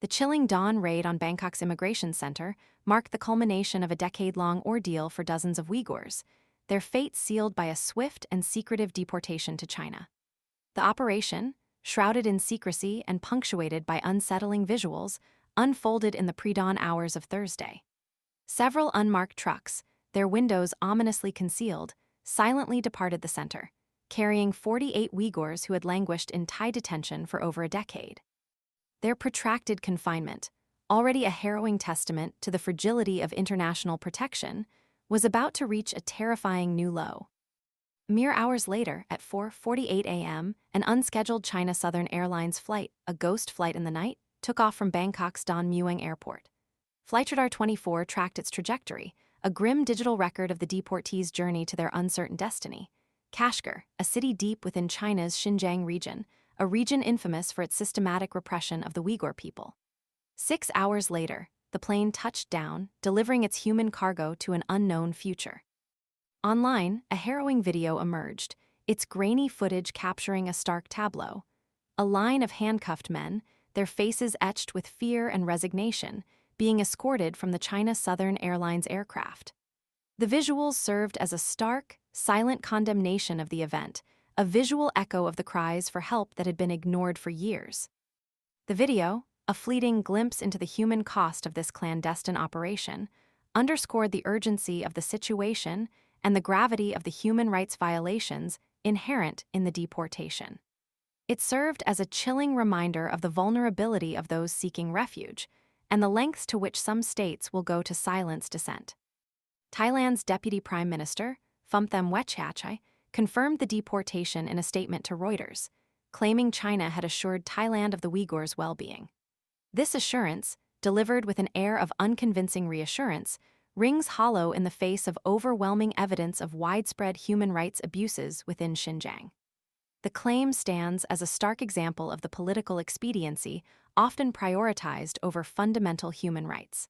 The chilling dawn raid on Bangkok's immigration center marked the culmination of a decade-long ordeal for dozens of Uyghurs, their fate sealed by a swift and secretive deportation to China. The operation, shrouded in secrecy and punctuated by unsettling visuals, unfolded in the pre-dawn hours of Thursday. Several unmarked trucks, their windows ominously concealed, silently departed the center, carrying 48 Uyghurs who had languished in Thai detention for over a decade. Their protracted confinement, already a harrowing testament to the fragility of international protection, was about to reach a terrifying new low. Mere hours later, at 4:48 a.m., an unscheduled China Southern Airlines flight, a ghost flight in the night, took off from Bangkok's Don Mueang Airport. Flight Radar 24 tracked its trajectory, a grim digital record of the deportees' journey to their uncertain destiny. Kashgar, a city deep within China's Xinjiang region, a region infamous for its systematic repression of the Uyghur people. 6 hours later, the plane touched down, delivering its human cargo to an unknown future. Online, a harrowing video emerged, its grainy footage capturing a stark tableau. A line of handcuffed men, their faces etched with fear and resignation, being escorted from the China Southern Airlines aircraft. The visuals served as a stark, silent condemnation of the event, a visual echo of the cries for help that had been ignored for years. The video, a fleeting glimpse into the human cost of this clandestine operation, underscored the urgency of the situation and the gravity of the human rights violations inherent in the deportation. It served as a chilling reminder of the vulnerability of those seeking refuge, and the lengths to which some states will go to silence dissent. Thailand's Deputy Prime Minister, Phumtham Wechachai, confirmed the deportation in a statement to Reuters, claiming China had assured Thailand of the Uyghurs' well-being. This assurance, delivered with an air of unconvincing reassurance, rings hollow in the face of overwhelming evidence of widespread human rights abuses within Xinjiang. The claim stands as a stark example of the political expediency often prioritized over fundamental human rights.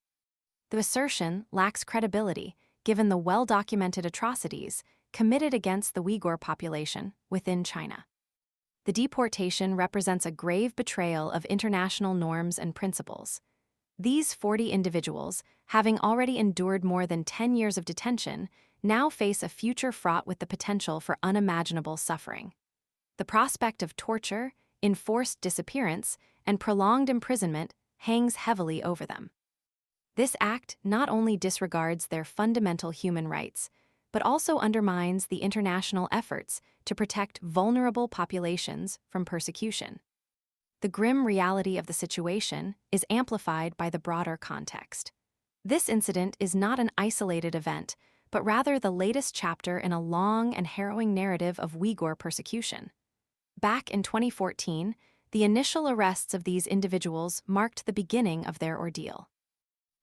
The assertion lacks credibility given the well-documented atrocities committed against the Uyghur population within China. The deportation represents a grave betrayal of international norms and principles. These 40 individuals, having already endured more than 10 years of detention, now face a future fraught with the potential for unimaginable suffering. The prospect of torture, enforced disappearance, and prolonged imprisonment hangs heavily over them. This act not only disregards their fundamental human rights, but also undermines the international efforts to protect vulnerable populations from persecution. The grim reality of the situation is amplified by the broader context. This incident is not an isolated event, but rather the latest chapter in a long and harrowing narrative of Uyghur persecution. Back in 2014, the initial arrests of these individuals marked the beginning of their ordeal.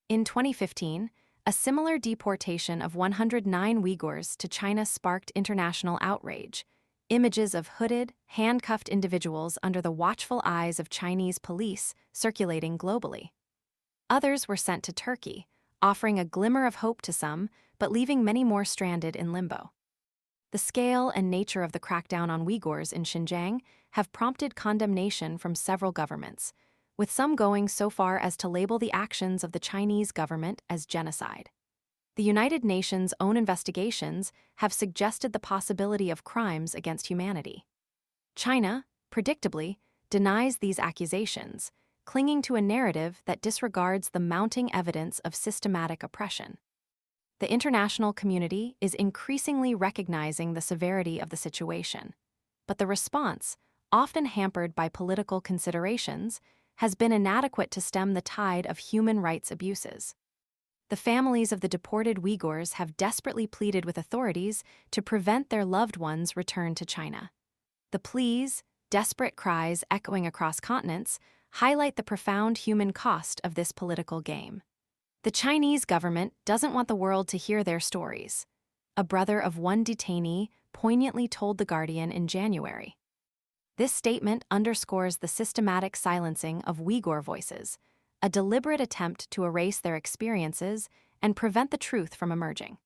In 2015, a similar deportation of 109 Uyghurs to China sparked international outrage. Images of hooded, handcuffed individuals under the watchful eyes of Chinese police circulating globally. Others were sent to Turkey, offering a glimmer of hope to some, but leaving many more stranded in limbo. The scale and nature of the crackdown on Uyghurs in Xinjiang have prompted condemnation from several governments, with some going so far as to label the actions of the Chinese government as genocide. The United Nations' own investigations have suggested the possibility of crimes against humanity. China, predictably, denies these accusations, clinging to a narrative that disregards the mounting evidence of systematic oppression. The international community is increasingly recognizing the severity of the situation, but the response, often hampered by political considerations, has been inadequate to stem the tide of human rights abuses. The families of the deported Uyghurs have desperately pleaded with authorities to prevent their loved ones' return to China. The pleas, desperate cries echoing across continents, highlight the profound human cost of this political game. The Chinese government doesn't want the world to hear their stories. A brother of one detainee poignantly told The Guardian in January. This statement underscores the systematic silencing of Uyghur voices, a deliberate attempt to erase their experiences and prevent the truth from emerging.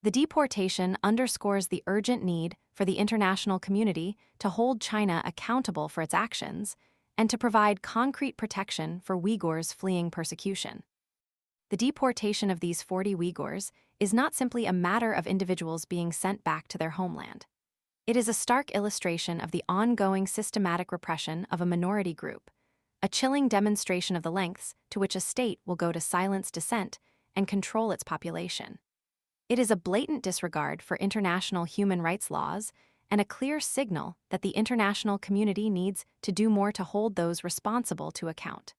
The deportation underscores the urgent need for the international community to hold China accountable for its actions and to provide concrete protection for Uyghurs fleeing persecution. The deportation of these 40 Uyghurs is not simply a matter of individuals being sent back to their homeland. It is a stark illustration of the ongoing systematic repression of a minority group, a chilling demonstration of the lengths to which a state will go to silence dissent and control its population. It is a blatant disregard for international human rights laws and a clear signal that the international community needs to do more to hold those responsible to account.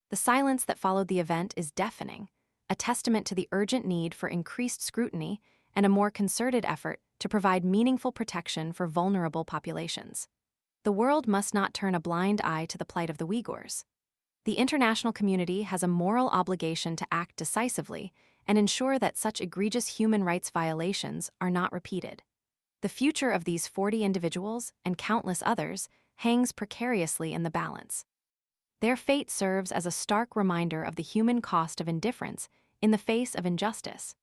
The silence that followed the event is deafening, a testament to the urgent need for increased scrutiny and a more concerted effort to provide meaningful protection for vulnerable populations. The world must not turn a blind eye to the plight of the Uyghurs. The international community has a moral obligation to act decisively and ensure that such egregious human rights violations are not repeated. The future of these 40 individuals and countless others hangs precariously in the balance. Their fate serves as a stark reminder of the human cost of indifference in the face of injustice.